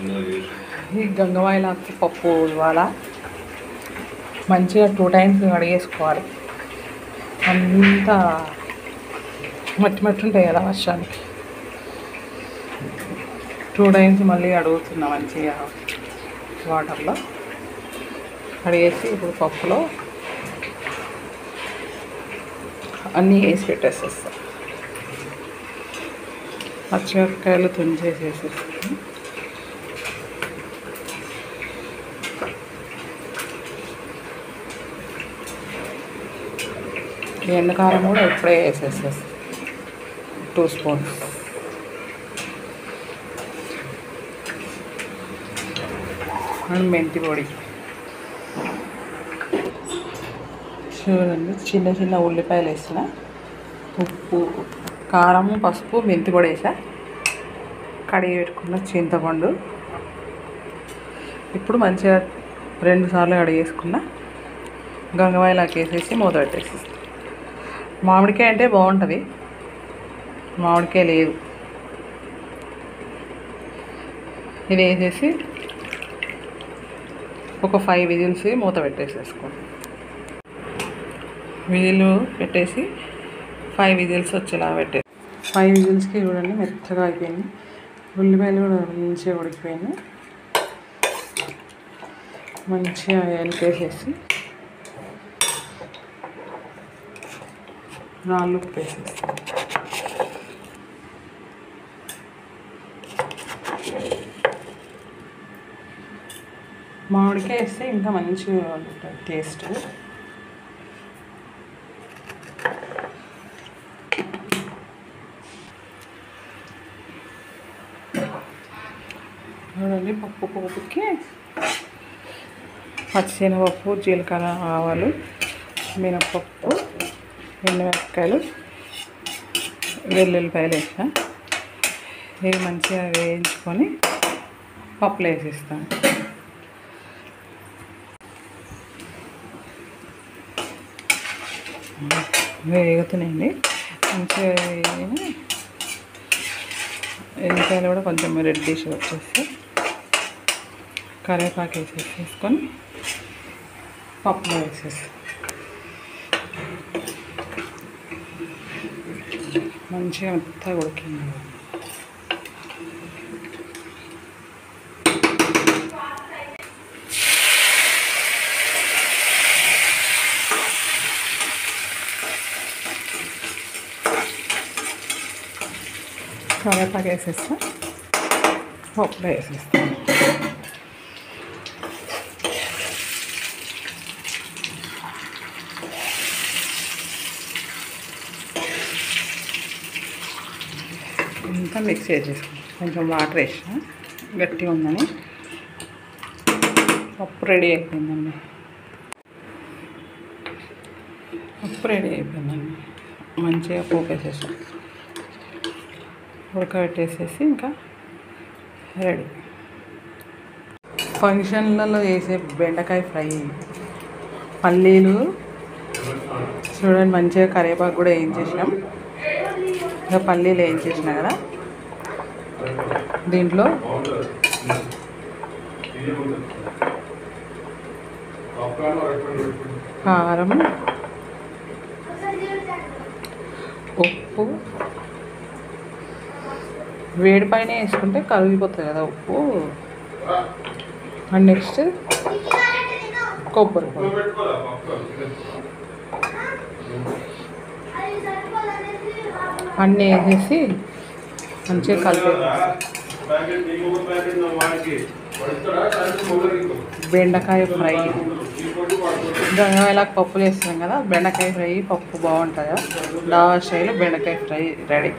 ఈ గంగవాయిలాకు పప్పు ఇవాళ మంచిగా 2 టైమ్స్ కడిగేసుకోవాలి. అంతా మట్టి మట్టి ఉంటాయి కదా వర్షానికి. 2 టైమ్స్ మళ్ళీ అడుగుతున్నా మంచిగా వాటర్లో కడిగేసి ఇప్పుడు పప్పులో అన్నీ వేసి పెట్టేసేస్తాం. పచ్చిమిరపకాయలు తుంచేసేసేస్తాం. ఎండకారం కూడా ఇప్పుడే వేసేసేస్తాం 2 స్పూన్స్. అండ్ మెంతి పొడి చూడండి, చిన్న చిన్న ఉల్లిపాయలు వేసిన, ఉప్పు, కారం, పసుపు, మెంతి పొడి వేసా, కడిగి పెట్టుకున్న చింతపండు. ఇప్పుడు మంచిగా 2 సార్లు కడిగేసుకున్న గంగవాయిలాకు వేసేసి మూత పెట్టేసేస్తాం. మామిడికాయ అంటే బాగుంటుంది, మామిడికాయ లేదు. ఇది వేసేసి ఒక 5 విజిల్స్ మూత పెట్టేసేసుకోండి. విజిల్ పెట్టేసి 5 విజిల్స్ వచ్చేలా పెట్టేసి 5 విజిల్స్కి చూడండి మెత్తగా అయిపోయింది. ఉల్లిపాయలు కూడా మంచిగా ఉడికిపోయింది. మంచిగా ఎలిపేసేసి రాళ్ళు ఉప్పు వేసేస్తాం. మామిడికాయ వేస్తే ఇంకా మంచిగా ఉంటుంది టేస్ట్. చూడండి, పప్పు పోపుకి పచ్చిశనగపప్పు, జీలకర్ర, ఆవాలు, మినపప్పు, ఎండుమిరపకాయలు, వెల్లుల్లిపాయలు వేసా. ఇవి మంచిగా వేయించుకొని పప్పులో వేసేస్తాను. వేగుతున్నాయండి మంచిగా. ఎల్లిపాయలు కూడా కొంచెం రెడ్డిష్ వచ్చేసి కరివేపాకు వేసేసుకొని పప్పులో వేసేసి మంచిగా మెత్తగా ఉడికింది. కరివేపాకు వేసేస్తా, పప్పులో వేసేస్తాను. అంతా మిక్స్ చేసేసుకుంటాం. కొంచెం వాటర్ వేసిన, గట్టిగా ఉందని. పప్పు రెడీ అయిపోయిందండి. మంచిగా పోపు వేసేసాం, ఉడకబెట్టేసేసి ఇంకా రెడీ. ఫంక్షన్లలో వేసే బెండకాయ ఫ్రై. పల్లీలు చూడండి మంచిగా, కరివేపాకు కూడా వేయించేసినాం. ఇంకా పల్లీలు వేయించేసినా కదా, దీంట్లో కారం, ఉప్పు, వేడి పైన వేసుకుంటే కరిగిపోతుంది కదా ఉప్పు. అండ్ నెక్స్ట్ కొబ్బరి పొడి అన్నీ వేసేసి మంచిగా కలిపేసి బెండకాయ ఫ్రై. గంగవాయిలాకు పప్పు చేస్తున్నాం కదా, బెండకాయ ఫ్రై పప్పు బాగుంటుంది. డాబా స్టైల్ బెండకాయ ఫ్రై రెడీ.